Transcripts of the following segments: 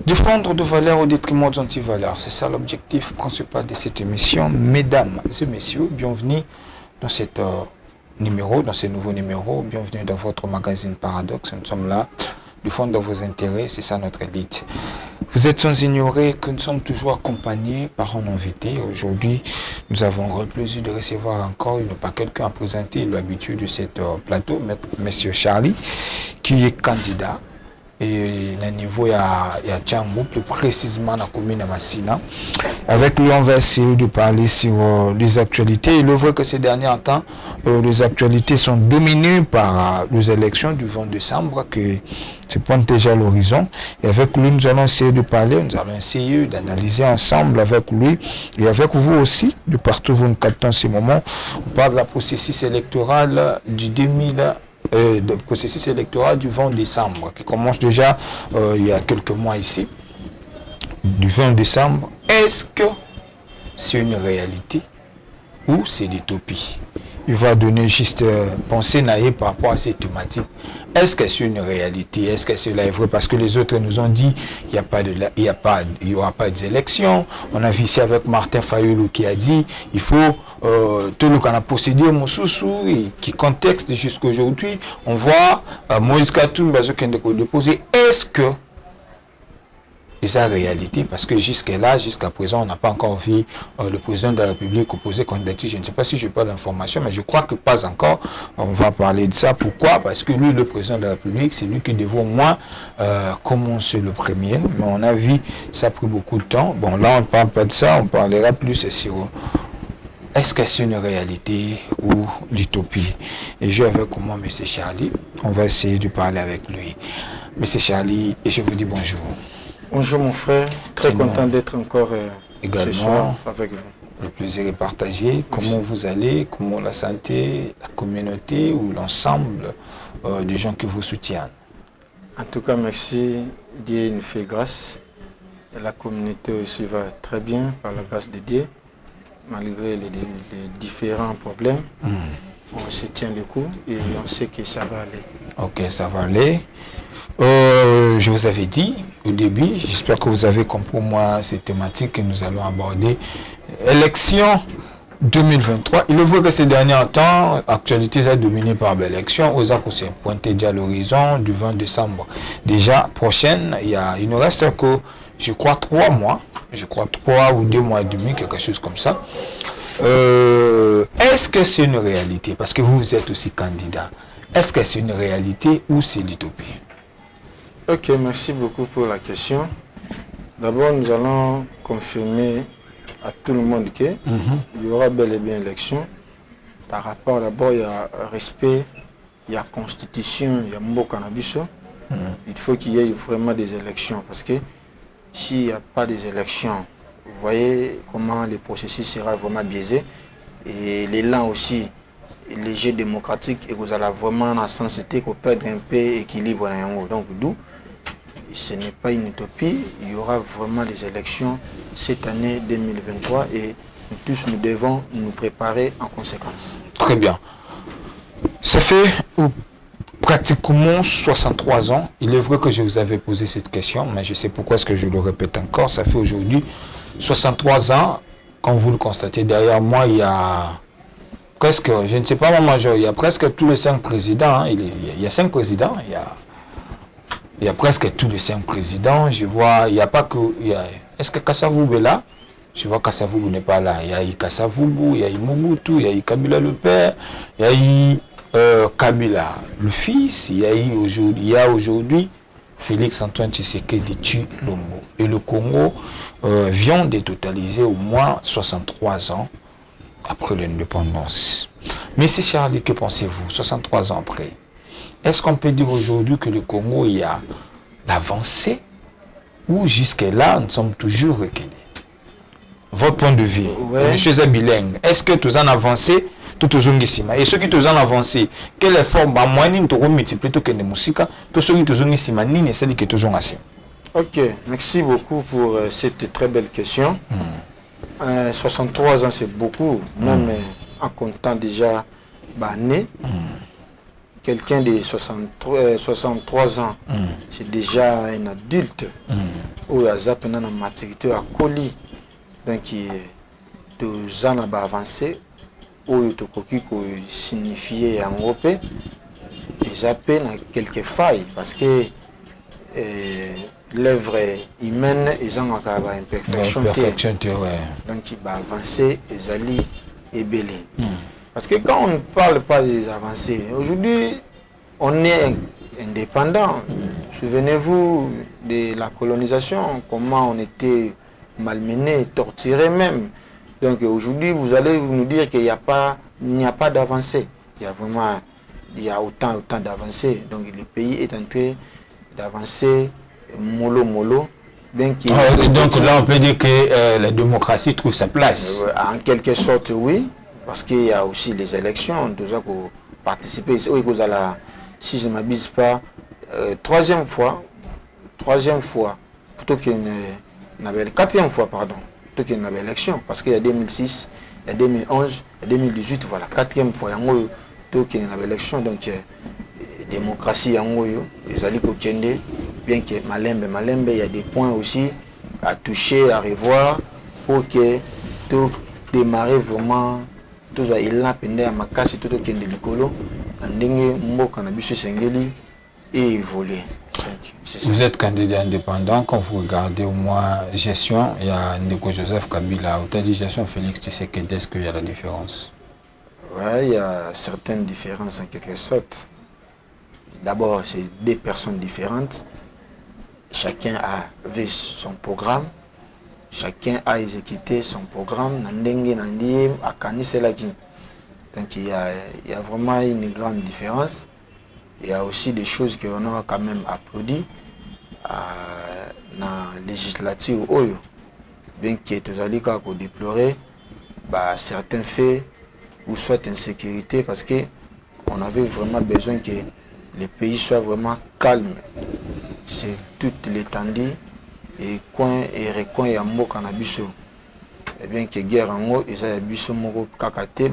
Défendre de valeurs au détriment d'antivaleurs, c'est ça l'objectif principal de cette émission. Mesdames et messieurs, bienvenue dans cette dans ce nouveau numéro. Bienvenue dans votre magazine Paradoxe. Nous sommes là, défendre vos intérêts, c'est ça notre élite. Vous êtes sans ignorer que nous sommes toujours accompagnés par un invité. Aujourd'hui, nous avons le plaisir de recevoir encore pas quelqu'un à présenter l'habitude de cet plateau, Monsieur Charlie, qui est candidat. Et à niveau, il y a Tchambou, plus précisément dans la commune de Massina. Avec lui, on va essayer de parler sur les actualités. Il est vrai que ces derniers temps, les actualités sont dominées par les élections du 20 décembre, que se pointe déjà à l'horizon. Et avec lui, nous allons essayer de parler, nous allons essayer d'analyser ensemble avec lui et avec vous aussi, de partout où vous nous captez en ce moment. On parle de la processus électoral du 2000. De processus électoral du 20 décembre, qui commence déjà il y a quelques mois ici, du 20 décembre. Est-ce que c'est une réalité ou c'est l'utopie? Il va donner juste pensée naïve par rapport à ces thématiques. Est-ce que c'est une réalité? Est-ce que cela est vrai? Parce que les autres nous ont dit il n'y aura pas d'élection. On a vu ici avec Martin Fayulu qui a dit il faut tout le qu'on a procédé au Moussoussou et qui contexte jusqu'à aujourd'hui. On voit Moïse Katoum déposer. Est-ce que c'est la réalité? Parce que jusqu'à présent, on n'a pas encore vu le président de la République opposer candidature. Je ne sais pas si je parle d'information, mais je crois que pas encore. On va parler de ça. Pourquoi? Parce que lui, le président de la République, c'est lui qui devrait au moins commencer le premier. Mais on a vu, ça a pris beaucoup de temps. Bon, là, on ne parle pas de ça. On parlera plus sur est-ce que c'est une réalité ou l'utopie? Et je vais avec moi, M. Charlie. On va essayer de parler avec lui. M. Charlie, et je vous dis bonjour. Bonjour mon frère, très content d'être encore également, ce soir avec vous. Le plaisir est partagé. Comment vous allez? Comment la santé, la communauté ou l'ensemble des gens qui vous soutiennent? En tout cas, merci. Dieu nous fait grâce. Et la communauté aussi va très bien par la grâce de Dieu. Malgré les différents problèmes, on se tient le coup et on sait que ça va aller. Ok, ça va aller. Je vous avais dit au début, j'espère que vous avez compris moi ces thématiques que nous allons aborder. Élection 2023. Il est vrai que ces derniers temps, l'actualité est dominée par l'élection. Aux accords s'est pointé déjà à l'horizon du 20 décembre. Déjà prochaine, il nous reste que, je crois, 3 mois. Je crois 3 ou 2 mois et demi, quelque chose comme ça. Est-ce que c'est une réalité? Parce que vous êtes aussi candidat. Est-ce que c'est une réalité ou c'est l'utopie? Ok, merci beaucoup pour la question. D'abord, nous allons confirmer à tout le monde qu'il y aura bel et bien élection. Par rapport, d'abord, il y a respect, il y a constitution, il y a Mboka-Nabiso. Il faut qu'il y ait vraiment des élections. Parce que s'il n'y a pas des élections, vous voyez comment le processus sera vraiment biaisé. Et l'élan aussi, les jeux démocratiques, et vous allez vraiment en sensité qu'on perd un peu équilibre. Donc, d'où ce n'est pas une utopie, il y aura vraiment des élections cette année 2023 et nous tous nous devons nous préparer en conséquence. Très bien. Ça fait pratiquement 63 ans. Il est vrai que je vous avais posé cette question, mais je sais pourquoi est-ce que je le répète encore. Ça fait aujourd'hui 63 ans, quand vous le constatez, derrière moi, il y a presque, je ne sais pas mon major, il y a presque tous les 5 présidents. Hein. Il y a 5 présidents. Il y a presque tous les 5 présidents. Je vois, il n'y a pas que... Est-ce que Kassavoubou est là? Je vois Kassavoubou n'est pas là. Il y a eu Kassavoubou, il y a eu Mobutu, il y a eu Kabila le père, il y a eu Kabila le fils, il y a aujourd'hui Félix Antoine Tshisekedi Tshilombo. Et le Congo vient de totaliser au moins 63 ans après l'indépendance. Mais c'est Charlie, que pensez-vous, 63 ans après? Est-ce qu'on peut dire aujourd'hui que le Congo y a l'avancée ou jusque-là, nous sommes toujours reculés? Votre point de vue, monsieur Zabiling, est-ce que tous en avancé, tout aux ongissima? Et ceux qui tous en avancé, quelle forme, bah, moi, nous avons multiplié tout que de musique, tous ceux qui tous ongissima, ni ne sait que tous ont assez. Ok, merci beaucoup pour cette très belle question. 63 ans, c'est beaucoup, même en comptant déjà né. Quelqu'un de 63 ans, c'est déjà un adulte. oyo aza pena na maturité à coli donc toza na ba avancé oyo tokoki ko signifier yango pe eza pe na quelques failles parce que l'œuvre humaine ezangaka ba imperfection te donc ba avancé ezali ebele parce que quand on ne parle pas des avancées aujourd'hui on est indépendant. Souvenez-vous de la colonisation, comment on était malmenés, torturés même. Donc aujourd'hui, vous allez nous dire qu'il n'y a pas d'avancée. Il y a autant d'avancées. Donc le pays est en train d'avancer mollo. Donc là, on peut dire que la démocratie trouve sa place. En quelque sorte, oui. Parce qu'il y a aussi les élections. Tout ça pour participer. Si je ne m'abuse pas, troisième fois, plutôt quatrième fois, pardon, plutôt qu'il y a une élection, parce qu'il y a 2006, il y a 2011, il y a 2018, voilà, quatrième fois, plutôt qu'il y a une élection, donc démocratie, les alliés Kokende, bien que Malembe, il y a des points aussi à toucher, à revoir, pour que tout démarre vraiment, tout ça, il a pendant à ma casse, tout qu'il y a de l'écolo. Et évoluer. Vous êtes candidat indépendant, quand vous regardez au moins gestion, il y a Ndeko Joseph Kabila, au dit gestion Félix Tshisekedi, est-ce qu'il y a la différence? Oui, il y a certaines différences en quelque sorte. D'abord, c'est deux personnes différentes. Chacun avait son programme, chacun a exécuté son programme. Donc il y a vraiment une grande différence. Il y a aussi des choses qu'on a quand même applaudi dans la législature. Bien que tous les cas qu'on déplorait, certains faits ou soit insécurité parce qu'on avait vraiment besoin que le pays soit vraiment calme. C'est toute l'étendue et coin et recoin et amour cannabiso. Et bien que guerre en haut, ils ont biso moko kakate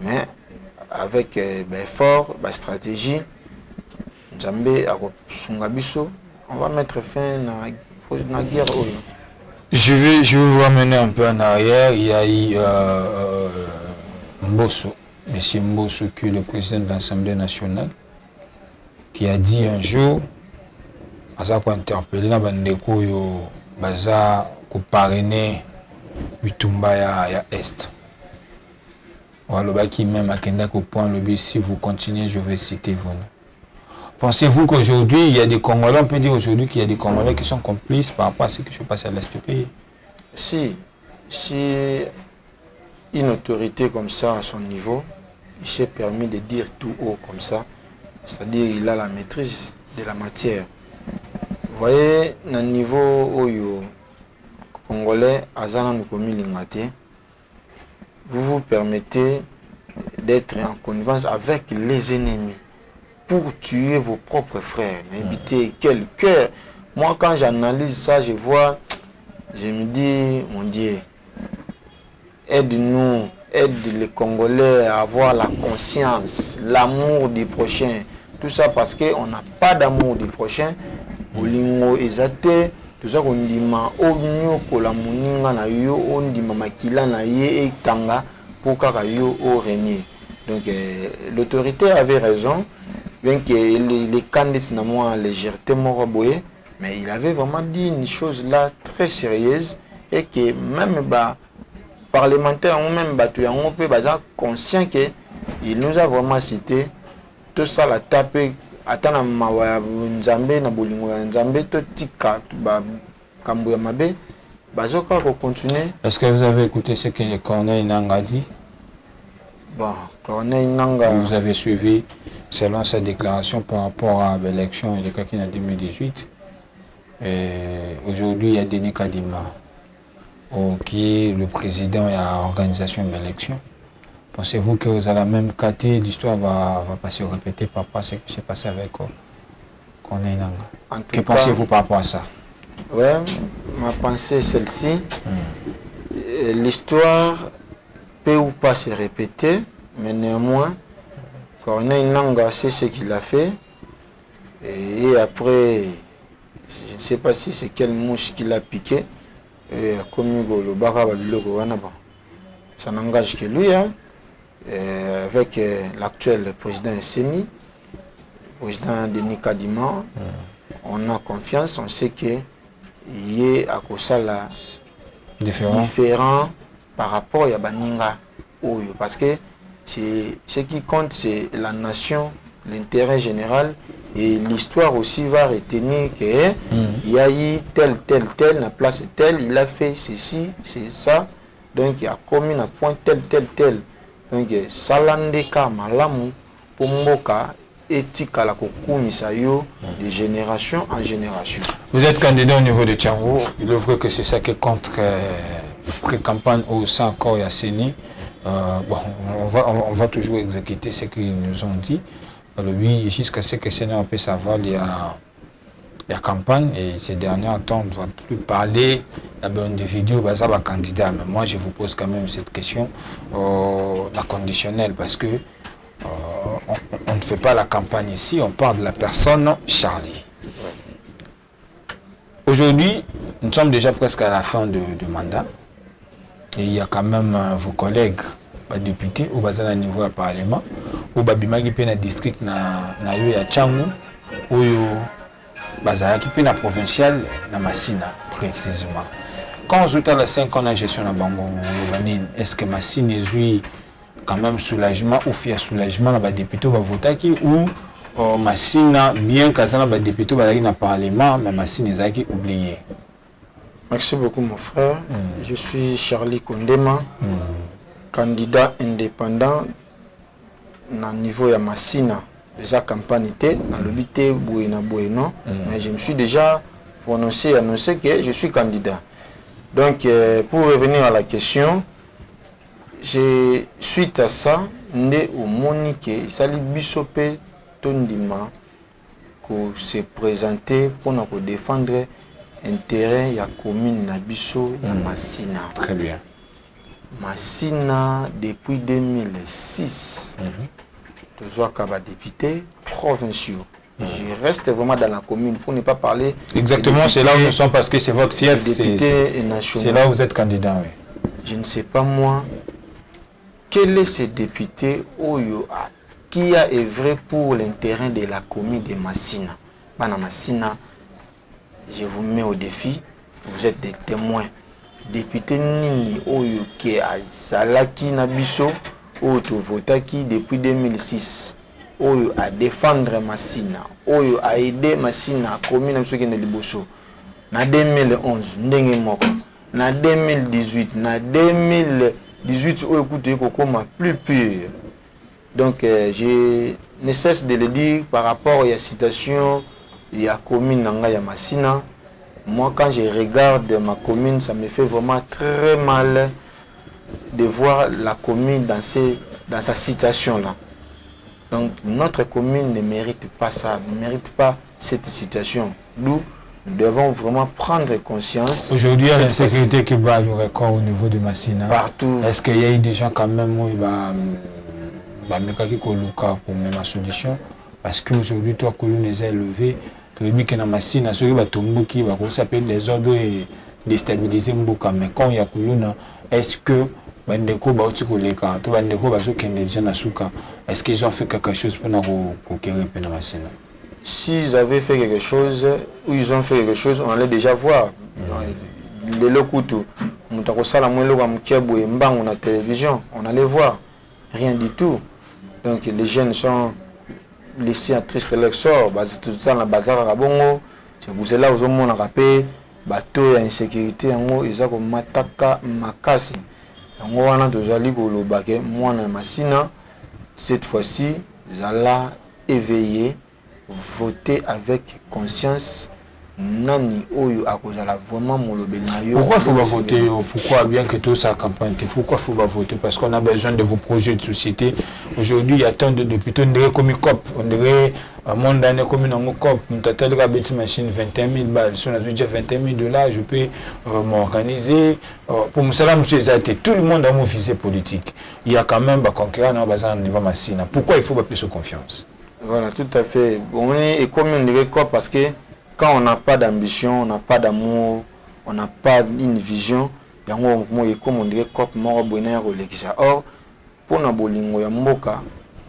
mais avec effort, stratégie, on va mettre fin à la guerre. Je vais vous ramener un peu en arrière. Il y a eu Mbosso, M. Mbosso, qui est le président de l'Assemblée nationale, qui a dit un jour, à ça qu'on interpellé dans Bandeko, Baza, qu'on parrainait Bitumba ya Est. Qui même à Kenda au point le si vous continuez, je vais citer vos noms. Pensez-vous qu'aujourd'hui, il y a des Congolais, on peut dire aujourd'hui qu'il y a des Congolais qui sont complices par rapport à ce qui se passe à l'Est du pays? Si une autorité comme ça à son niveau, il s'est permis de dire tout haut comme ça, c'est-à-dire il a la maîtrise de la matière. Vous voyez, dans le niveau où Congolais, Azana Nukomi Lingate, vous vous permettez d'être en connivence avec les ennemis pour tuer vos propres frères. Évitez quel cœur. Moi, quand j'analyse ça, je vois, je me dis, mon Dieu, aide-nous, aide les Congolais à avoir la conscience, l'amour du prochain. Tout ça parce qu'on n'a pas d'amour du prochain. Olingo ezate, tout ça qu'on dit ma onyo kola muninga na yo, on dit makila na ye et tanga pour kaka yo au régner. Donc l'autorité avait raison, bien que les candidats n'ont moins légèreté moraboué, mais il avait vraiment dit une chose là très sérieuse et que même parlementaires ou même on peut conscient que il nous a vraiment cité tout ça la tapé. Atana mawa nzambe na bolingo ya nzambe to tika ba kambo ya mabe bazoka ko continuer. Est-ce que vous avez écouté ce que le colonel Nanga dit? Bon, colonel Nanga, vous avez suivi selon sa déclaration par rapport à l'élection de Kakine en 2018. Aujourd'hui, il y a Denis Kadima qui est le président et l'organisation de l'élection. Pensez-vous que vous avez la même qualité, l'histoire va pas se répéter par rapport à ce qui s'est passé avec Colonel Nanga? Que pensez-vous par rapport à ça? Oui, ma pensée est celle-ci. L'histoire peut ou pas se répéter, mais néanmoins, Colonel Nanga sait ce qu'il a fait. Et après, Je ne sais pas si c'est quelle mouche qui l'a piqué. Comme le Bara Babiloko Wanaba. Ça n'engage que lui, hein, avec l'actuel président Seni, président Denis Kadima. On a confiance, on sait qu'il y a à cause là différent par rapport à Baninga Oyo. Parce que ce qui compte, c'est la nation, l'intérêt général. Et l'histoire aussi va retenir qu'il y a eu tel, la place telle, il a fait ceci, c'est ça. Donc il a commis un point tel. Donc Salandeka Malamu, Pomboka, Etika la Kokumisayo, de génération en génération. Vous êtes candidat au niveau de Tchango. Il est vrai que c'est ça qui compte pré-campagne au sein encore Yasseni. Bon, on va toujours exécuter ce qu'ils nous ont dit. Oui, jusqu'à ce que Sénat puisse savoir, il y a campagne et ces derniers temps, on ne va plus parler d'individus, de candidats. Mais moi, je vous pose quand même cette question, la conditionnelle, parce que on ne fait pas la campagne ici, on parle de la personne Charlie. Aujourd'hui, nous sommes déjà presque à la fin de mandat et il y a quand même vos collègues députés au bas à niveau du Parlement. Au Babimagi Pena district na yo ya Tchango, au Bazalaki Pena provincial na Massina précisément. Quand on a 5 ans de gestion de Bango, est-ce que Massina est quand même soulagement ou fier soulagement dans les députés va voter ou Massina bien qu'à les députés va dans le Parlement, mais Massina est oublié? Merci beaucoup mon frère. Je suis Charlie Kondema, candidat indépendant. Dans le niveau de Massina, déjà campagne dans le but Bueno, mais je me suis déjà prononcé, annoncé que je suis candidat. Donc, pour revenir à la question, suite à ça, né au Monique, Sali Bissopé Tondima, qu'on s'est présenté pour nous défendre l'intérêt de la commune Nabiso et Massina. Très bien. Massina, depuis 2006, toujours comme député provinciaux. Je reste vraiment dans la commune pour ne pas parler. Exactement, c'est là où nous sommes parce que c'est votre fief. C'est là où vous êtes candidat. Oui. Je ne sais pas moi, quel est ce député qui a œuvré pour l'intérêt de la commune de Massina. Bana Massina, je vous mets au défi, vous êtes des témoins. Député Nini Oyo qui a Salaki Nabiso, Oyo Votaki depuis 2006, Oyo a défendre Massina, Oyo a aidé Massina à commune de Liboso. Na 2011, Ndenge Moko, na 2018, na 2018, Oyo Kouté Kokoma plus pur. Donc, je ne cesse de le dire par rapport à la citation, il y a commune Nanga ya Massina. Moi, quand je regarde ma commune, ça me fait vraiment très mal de voir la commune dans sa situation-là. Donc, notre commune ne mérite pas ça, ne mérite pas cette situation. Nous devons vraiment prendre conscience. Aujourd'hui, il y a l'insécurité qui va y record au niveau de Massina. Partout. Est-ce qu'il y a eu des gens quand même où il va pour même la solution? Parce qu'aujourd'hui, toi, Koulou les a élevés. Que na Massina ceux qui va tomber qui va s'appeler des ordres et déstabiliser Mboka, mais quand il y a Kuluna, est-ce que bandeko ba otikoleka to bandeko ba zokende déjà na suka, est-ce qu'ils ont fait quelque chose pour conquérir na Massina? S'ils avaient fait quelque chose ou ils ont fait quelque chose, on allait déjà voir. Les lokuto mutakosala mwelo kwa mkiabu embango na télévision, on allait voir. Rien du tout. Donc les jeunes sont laissés à triste leur sort, tout ça dans le bazar à Bongo, c'est pour cela aux hommes on a rappelé, bateau insécurité, en gros, ils ont mataka makasi. En gros, on a toujours dit que le baguette, moi, dans Massina, cette fois-ci, ils allaient éveiller, voter avec conscience. Nani Oyo a cause la vraiment pourquoi il faut pas voter? Pourquoi bien que tout ça campagne? Pourquoi il faut pas voter? Parce qu'on a besoin de vos projets de société. Aujourd'hui, il y a tant de députés, on dirait comme COP, on dirait un monde d'année comme une COP. On t'a tel petite machine 21 000 balles. Si on a déjà 21 000 $, je peux m'organiser. Pour me savoir, monsieur Zate, tout le monde a mon visée politique. Il y a quand même des concurrents dans le niveau Massina. Pourquoi il faut pas plus de confiance? Voilà, tout à fait. On est comme on dirait COP parce que quand on n'a pas d'ambition, on n'a pas d'amour, on n'a pas une vision, yango comme on dirait cop mort bonheur olekisa. Or pour na bolingo ya mboka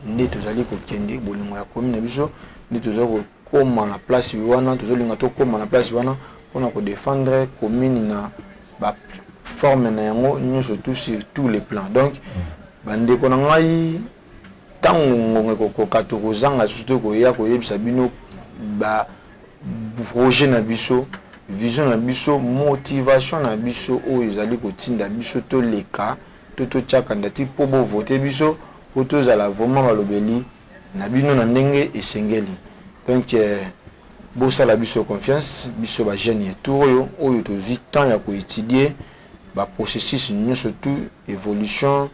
nde tozali ko kende bolingo ya commune biso nde tozali ko koma na place wana tozolinga to koma na place wana pour na ko défendre commune na ba forme na yango surtout sur tous les plans. Donc bande ko na ngai tango ngoko ko katoko zanga surtout ko ya ko yebisa bino ba projet na biso, vision na biso, motivation na biso o ezali ko tinda biso to leka to tia candidature pour voter biso pour tous à la vraiment balobeli na bino na ndenge esengeli. Donc bosa la biso confiance biso ba jeune tout oyo to 8 ans ya ko étudier ba processus nous surtout évolution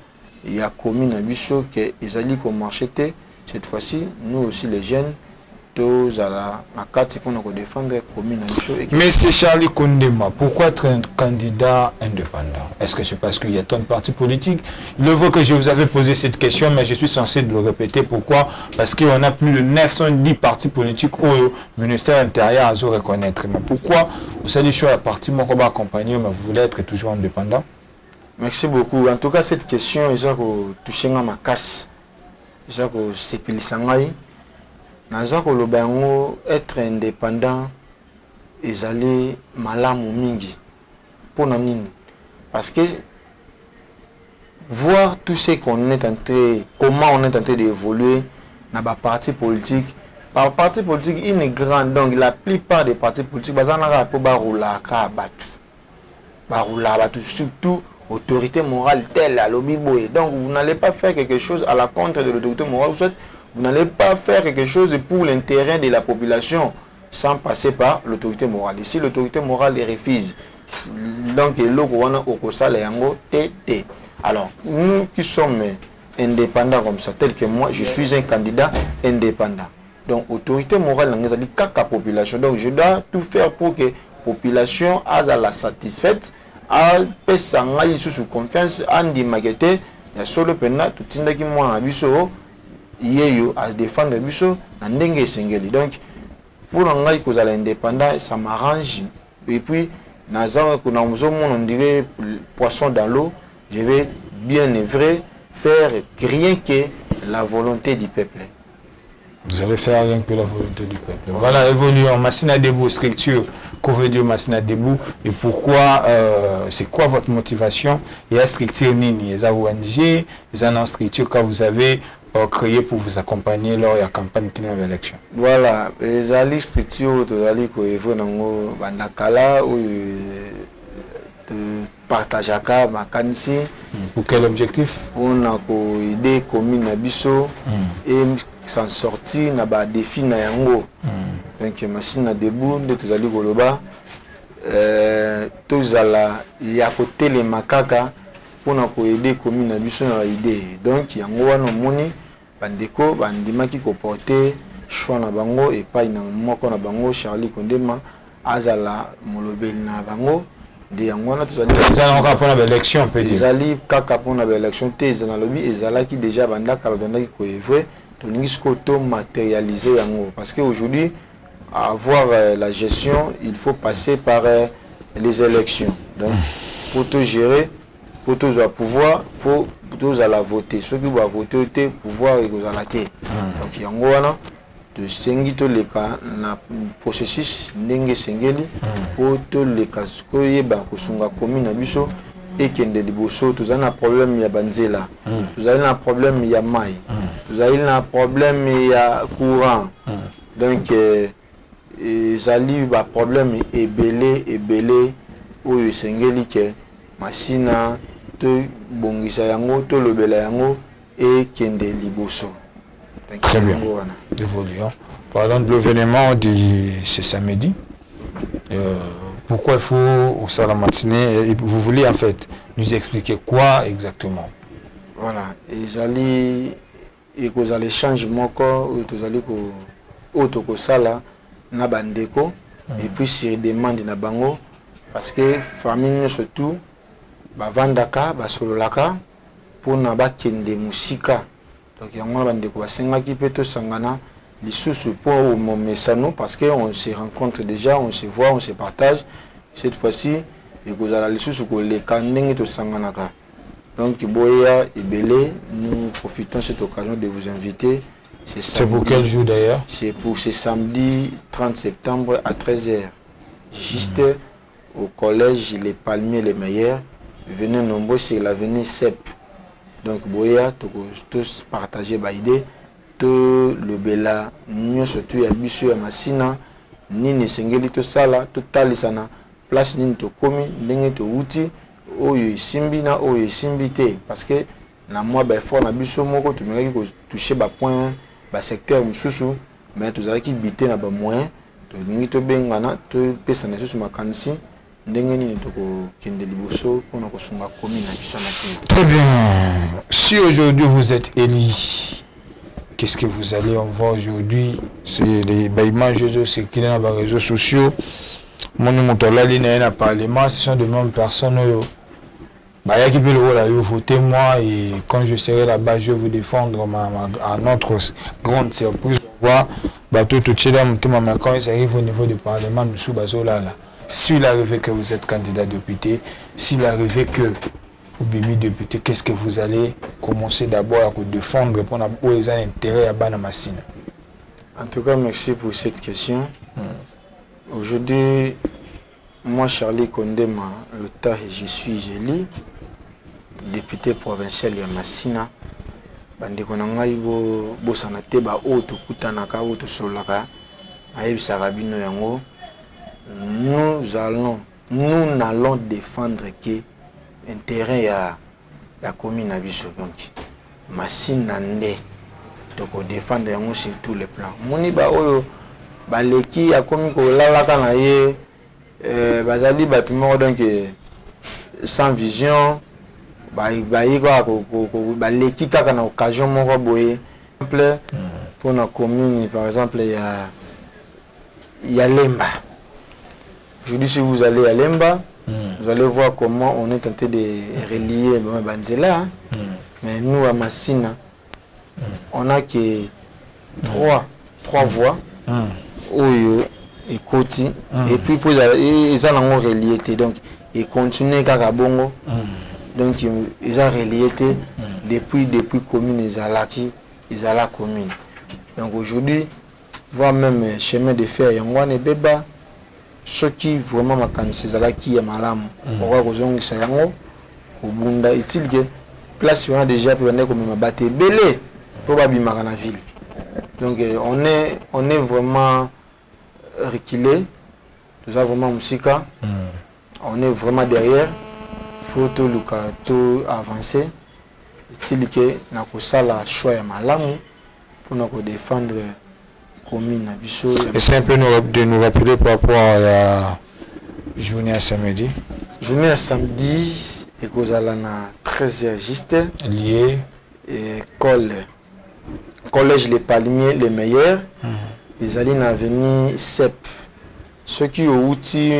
ya commune na biso que ezali ko marcheter cette fois-ci nous aussi les jeunes tous à la carte qu'on a défendre commune na biso. Monsieur Charlie Kondema, pourquoi être un candidat indépendant? Est-ce que c'est parce qu'il y a tant de partis politiques? Il le vaut que je vous avais posé cette question, mais je suis censé de le répéter. Pourquoi? Parce qu'on a plus de 910 partis politiques au ministère intérieur à reconnaître. Mais pourquoi vous avez choisi un parti moi va accompagner, mais vous voulez être toujours indépendant? Merci beaucoup. En tout cas, cette question, ils ont touché à ma casse. Ils ont sépilissangaï. Naza kolobango être indépendant ezali malamu mingi pona nini parce que voir tout ce qu'on est en train comment on est en train d'évoluer dans ba parti politique par parti politique il est grand donc la plupart des partis politiques bazana po baroula ka batu surtout autorité morale telle à l'obiboé donc vous n'allez pas faire quelque chose à la contre de l'autorité morale vous n'allez pas faire quelque chose pour l'intérêt de la population sans passer par l'autorité morale. Ici, l'autorité morale refuse. Donc, alors, nous qui sommes indépendants comme ça, tel que moi, je suis un candidat indépendant. Donc, autorité morale, nous allons la population. Donc, je dois tout faire pour que la population ait la satisfaite, ait sous confiance, en dimagueté, il y a solo pena, tout le monde qui m'a abisso. Yeyo à défendre biso na ndenge sengeli. Donc pour ngai ko za indépendant ça m'arrange et puis naza ko na mzo on dirait poisson dans l'eau, je vais bien œuvrer faire rien que la volonté du peuple. Vous allez faire rien que la volonté du peuple. Voilà, évoluons. Massina Debout, structure, Covedio Massina Debout. Et pourquoi, c'est quoi votre motivation? Il y a structure Nini, il y a ONG, il y a une structure que vous avez créé pour vous accompagner lors de la campagne de l'élection. Voilà, les alliés structure, les alliés qui ont bandakala ou partager ma canisi. Pour quel objectif? On a idée commune à Bisso et s'en sortir na ba défi na yango. Donc Massina Debout de tous alliés goloba tous ala ya côté les makaka pour na ko aider commune à Bisso na idée. Donc yango wana moni bandeko bandimaki ko porter choix na bango et pas na moko na bango Charlie Kondema azala molobeli na bango de yango na tozali encore pour l'élection peut dire ezali kaka pour na élection te na lobby ezalaki déjà bandaka la donnaki ko evre toningi ko to matérialiser yango parce que aujourd'hui avoir la gestion il faut passer par les élections. Donc pour tout gérer, pour tous avoir pouvoir, faut tous à la voter. Ceux qui vont voter, pouvoir et aux alatés. Donc il y a un gouvernement de sengi to les cas na processus n'enge sengeli pour tous les cas que y ba kusunga commune na biso et kende liboso tous un problème ya banzela, tous avez un problème ya mai, tous avez un problème ya courant. Donc ezali ba problème ebele oyo sengeli ke masina to bongisa yango to lobela yango et kende liboso. Très bien. Évoluons. Parlons de l'événement de ce samedi. Pourquoi il faut au salon matinée? Vous voulez en fait nous expliquer quoi exactement? Voilà. Ezali et que vous allez changer mon corps ou vous allez ko auto ko sala na bandeko et puis sur demande na bango parce que famille surtout ba vandaka ba sololaka pour na ba kende musika. Donc yango bandeko basengaki pe to sangana sous pour mon messano parce qu'on se rencontre déjà, on se voit, on se partage. Cette fois-ci, et vous allez les sous que les canings de Sanganaka. Donc, Boya et Belé, nous profitons de cette occasion de vous inviter. C'est pour quel jour d'ailleurs? C'est pour ce samedi 30 septembre à 13h. Juste au collège Les Palmiers les Meilleurs. Venez nombreux, c'est l'avenue CEP. Donc, Boya, tous partager l'idée. Tout le Bela, nous surtout à Bissou à Massina, ni ne sengeli tout ça là, tout talisana, place ni to komi, n'engue to outil, oyo simbi na oyo simbité. Parce que, na moi, ben fort na Bissou moko, tu me dis toucher ba point, ba secteur moussou, mais tu as qui bité na ba moyen, tu n'engue to bengana, tu pesa na sous ma kansi. Très bien. Si aujourd'hui vous êtes élu, qu'est-ce que vous allez en voir aujourd'hui? C'est les images de ce qui est dans les réseaux sociaux. Mon nom est parlement, ce sont de mêmes personnes. Qui peut le voter moi et quand je serai là-bas, je vais vous défendre à notre grande surprise. On voit tout quand il arrive au niveau du parlement, nous sommes là. S'il arrive que vous êtes candidat député, s'il arrive que vous êtes député, qu'est-ce que vous allez commencer d'abord à vous défendre pour les intérêts à Banamassine? En tout cas, merci pour cette question. Aujourd'hui, moi, Charlie Kondema, le temps je suis élu, député provincial de Massina. Bandeko nangai bo sanate ba auto kutanaka auto solaka ayebi sarabino yango. Nous n'allons défendre que l'intérêt à la commune à Bissou-donc. Massina Ndé, donc défendre sur tous les plans. Moni ba oyo ba leki a commis ko la kana ye bazali bâtiment donc sans vision ba leki kaka na occasion moko boye pour la commune par exemple il y a Lemba. Aujourd'hui, si vous allez à Lemba, vous allez voir comment on est tenté de relier Banzela. Mais nous, à Massina, on a que trois voies. Oyo et Koti. Et puis, ils ont relié. Donc, ils continuent à Bongo. Donc, ils ont relié depuis commune, ils ont la commune. Donc, aujourd'hui, voir même chemin de fer, Yangwan et Beba. Ce qui vraiment m'a cansé, c'est là qui est malade. On va rejoindre ça yango. Au Bunda, est-il que place on a déjà pu venir comme ma batté belé pour pas bimar dans la ville. Donc on est vraiment reculé. Nous avons vraiment musika. On est vraiment derrière. Faut tout le cas tout avancer. Est-il que na ko sala choix ya malamu pour nous défendre. C'est un peu de nous rappeler par rapport à la journée à samedi. Journée à samedi, et que vous allez à 13h juste. Lié. Et collège Les Palmiers les Meilleurs. Ils allaient à venir CEP. Ceux qui ont outil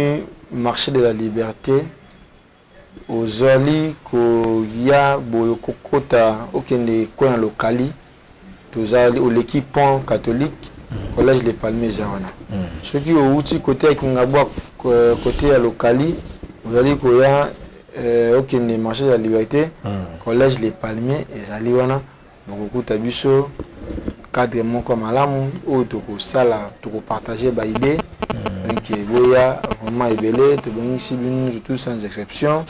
marché de la liberté. Aux Oli, qu'il y a Boyokokota, aucun des coins locaux. Tous allés l'équipe catholique. Collège Les Palmiers Zawana. Ceux qui ont outil côté à Kingabwa, côté à Locali, vous allez qu'il y a aucun marché de la liberté, Collège Les Palmiers et Zaliwana, beaucoup d'abuso, cadre mon comme alam, ou tout ça là, tout partager bah idée, donc boya vraiment ébélé, tout bien ici tout sans exception,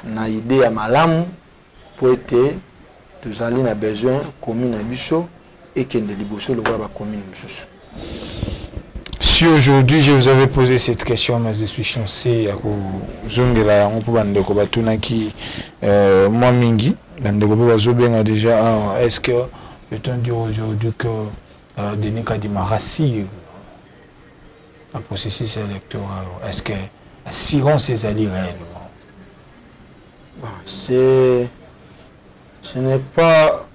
na idée à malam pour être tous allés na besoin commune abuso. Et qu'il y ait des commune. Si aujourd'hui je vous avais posé cette question, mais je suis chanceux à moi Mingi, déjà, est-ce que peut-on dire aujourd'hui que Denis Kadima rassure le processus électoral? Est-ce que assurons ses alliés réellement? Ce n'est pas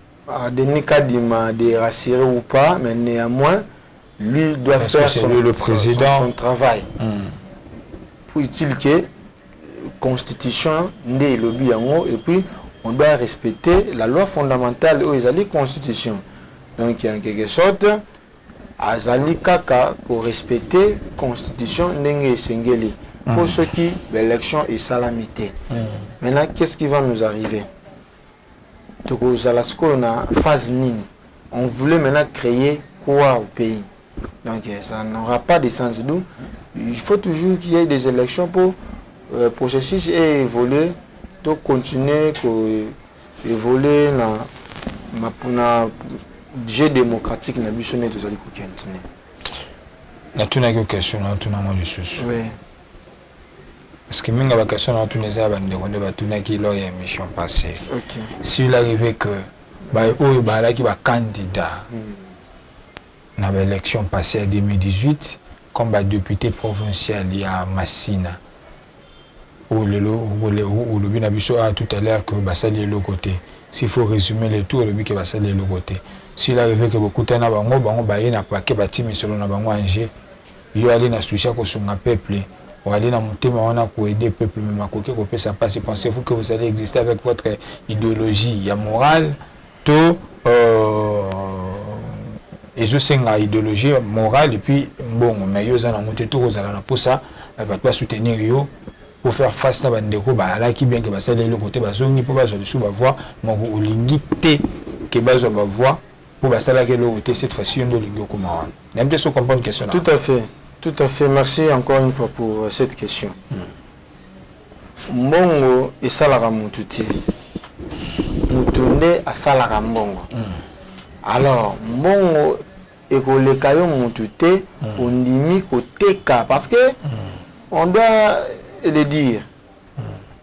Denis Kadima de rassurer ou pas, mais néanmoins, lui doit faire son travail. Pour il que la Constitution n'est lobby et puis on doit respecter la loi fondamentale aux Constitution. Donc en quelque sorte, azali kaka ko respecter constitution ndenge esengeli pour ceux qui l'élection est salamité. Maintenant qu'est-ce qui va nous arriver? On a phase nini. On voulait maintenant créer quoi au pays? Donc ça n'aura pas de sens. Donc il faut toujours qu'il y ait des élections pour le processus et évoluer, de continuer à évoluer dans le jeu démocratique na bichonné tous les continuer. La tuna question na tuna mo lisusu. Oui. Parce que minga ba question na tuna za ba ndeko ba tuna ki lors ya émission passée. OK. S'il arrivait que ba oyo ba la ki ba candidat na l'élection passée en 2018 comme ba député provincial il y a Massina ou le bien abisso a tout à l'heure que ba sali le côté. S'il faut résumer le tout le bien que ba sali le côté. S'il arrivait que beaucoup tana bango ba yena paquet ba timi selon na bango anje yo ali na soucia ko sunga peuple ou aller dans mon thème on a pour aider peuple mais ma coquille ko pesa pas si pensez-vous que vous allez exister avec votre idéologie il y a morale to et je sais une idéologie morale et puis bon mais yo za na monter tout aux ala na pour ça va pas soutenir yo pour faire face na bandeko ba la qui bien que ba ça le côté ba zongi pour ba zo dessous ba voir mon olingi té que ba zo ba voir pour ba ça la que le côté cette fois-ci on dolingo comment on aime bien se comprendre question là. Tout à fait, merci encore une fois pour cette question. Mbongo et salara mututi. Mutunde a salara mbongo. Alors, mbongo et que le caillon mutute, on dit koteka parce que on doit le dire.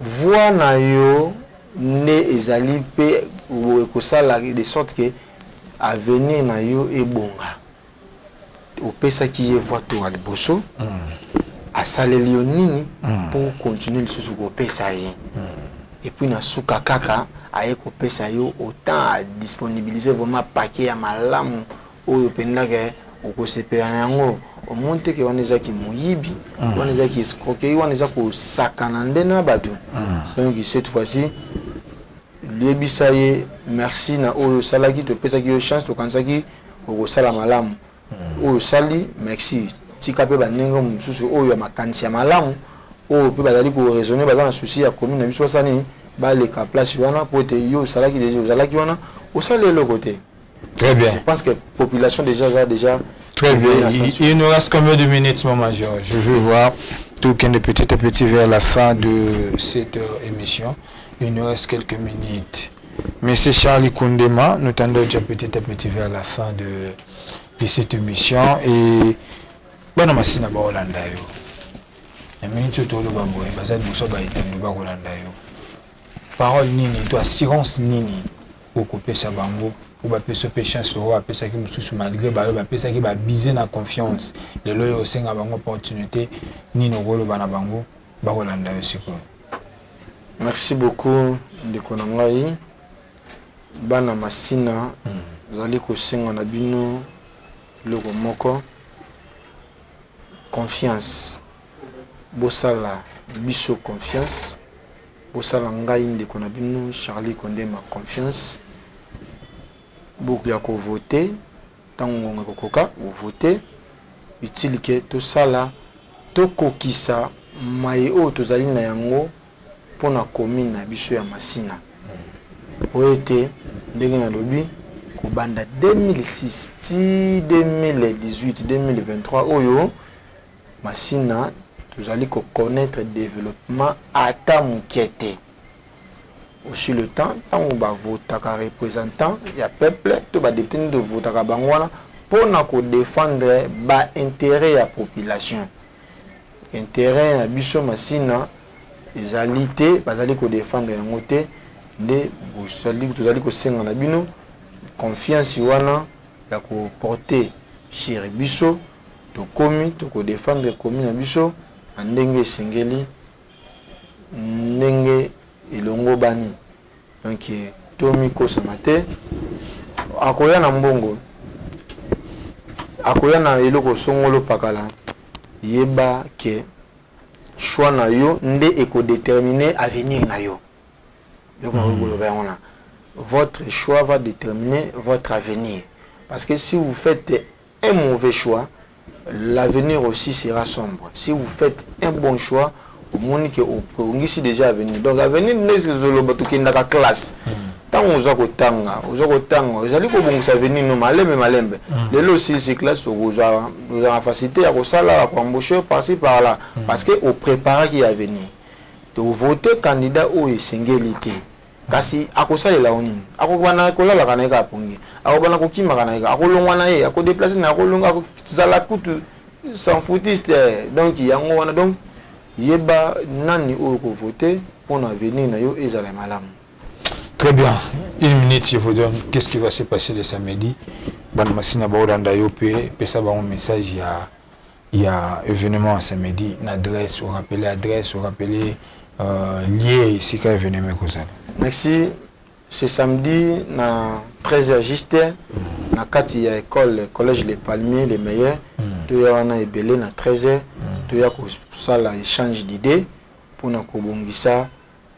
Voix na yo ne ezali pe ou ko sala de sorte que avenir na yo e bonga. Au pesa qui est voiture à l'ebosso à saleli nini pour continuer le sous au pesa et puis na suka kaka aye ko pesa yo autant à disponibiliser vraiment paquet à malamu oyo penda ke oko sepera yango o monte ke waneza ki muyibi waneza ki escroquer waneza ko sakana ndena batu donc cette fois-ci lebisaye merci na oyo salaki to pesa ki yo chance to kansaki oko sala malamu oyo sali merci tika pe banengo mususu oyo ya makanisi ya malamu oyo pe bazali ko raisonner bazana souci ya commune na biso sani ba le ka place wana pour te yo salaki déjà salaki wana au sali le côté. Très bien. Je pense que la population déjà très bien. Il nous reste combien de minutes maman Georges? Je veux voir tout qu'un de petit à petit vers la fin de cette émission. Il nous reste quelques minutes. Monsieur Charlie Koundema, nous tendons déjà petit à petit vers la fin de cette émission et bon masina ba Holanda yo na minute to lo ba boy bazali muso ba itendo ba Holanda yo parole nini to assurance nini ko pesa bango pour ba pesa patience so ba pesa ki mususu malgré ba pesa ki ba biser na confiance le loyo senga bango opportunité nini ko lo bana bango ba Holanda yo siko. Merci beaucoup de konangai bana masina zali ko senga na bino le moko confiance bosala biso confiance bosala ngai ndeko na bino Charlie Koundema confiance beaucoup ya ko voter tango ngoko koka o voter utile ke to sala to kokisa mai o to zali na yango pona commune na biso ya Masina poete ndenge na lobi banda 2006 2018 2023 oyo Masina tozali ko connaître développement ata mukete aussi le temps tant on va voter ka représentant ya peuple to ba député de voter ka bangwana pour na ko défendre ba intérêt ya population intérêt ya biso Masina ezalité bazali ko défendre yango te de bosali tozali ko senga na bino confiance wana ya ko porter chez biso to komi to ko défendre commune biso ndenge sengeli ndenge ilongo bani donc tomi ko samate akoya na mbongo akoya na eloko songolo pakala yeba ke choix na yo nde eko déterminer avenir na yo donc on votre choix va déterminer votre avenir. Parce que si vous faites un mauvais choix, l'avenir aussi sera sombre. Si vous faites un bon choix, au monde qui est déjà avenir. Donc l'avenir n'est pas la classe. Tant vous avez tanga, vous allez commencer à venir nous malembe. Les lots ces classes vous avez facilité à ça à embaucher par-ci par-là parce que au préparer qui a venir. De voter candidat au Sengélité. Kasi akosala la onine. Akobana kola la kaneka pongi. Akobana kokima kaneka. Akolongwana ye, akodéplacer na akolonga zala kutu sans foutiste. Donc yango wana donc yeba nani o ko voter pour l'avenir na yo ezala malamu. Très bien. Une minute, je vous donne. Qu'est-ce qui va se passer le samedi? Ban masina ba olanda yo pe ça va un message il y a événement samedi, une adresse, vous rappelez lié ici quand événement comme ça. Merci. Ce samedi na 13h juste na kati ya école collège Les Palmiers les meilleurs. Tu ya wana ebele na 13h. Tu ya ko sala échange d'idées pour na kobongisa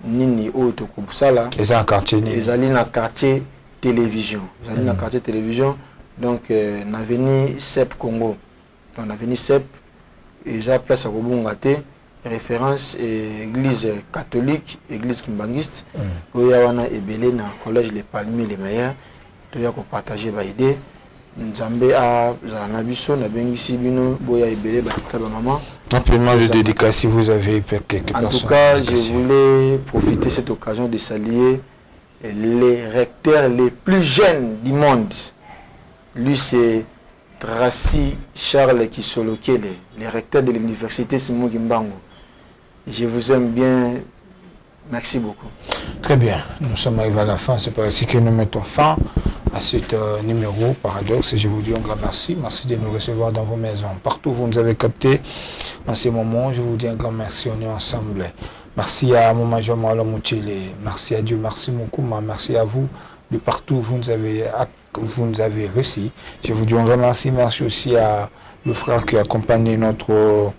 nini auto kubusala ezali quartier ni ezali na quartier télévision donc na veni CEP Congo donc na veni CEP eza place à kobunga te référence église catholique église kimbangiste oya wana ebele na collège Les Palmiers les meilleurs to ya ko partager ba idée nzambe a zala na biso na bengisi bino boya ebele ba tata ba maman. Simplement de dédicace si vous avez quelques personnes. En tout cas, je voulais profiter de cette occasion de saluer les recteurs les plus jeunes du monde. Lui, c'est Tracy Charles Kisolokele, le recteur de l'université Simon Gimbango. Je vous aime bien. Merci beaucoup. Très bien. Nous sommes arrivés à la fin. C'est par ici que nous mettons fin à ce numéro Paradoxe. Et je vous dis un grand merci. Merci de nous recevoir dans vos maisons. Partout où vous nous avez captés en ces moments, je vous dis un grand merci. On est ensemble. Merci à mon major Maolo Mouchile. Merci à Dieu. Merci Moukouma. Merci à vous de partout où vous nous avez reçus. Je vous dis un grand merci. Merci aussi à le frère qui a accompagné notre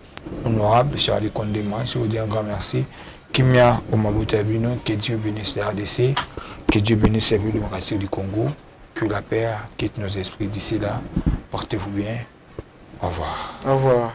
honorable Charlie Kondema. Je vous dis un grand merci. Kimia Omabutabino, que Dieu bénisse la RDC, que Dieu bénisse la démocratie du Congo, que la paix quitte nos esprits d'ici là. Portez-vous bien. Au revoir. Au revoir.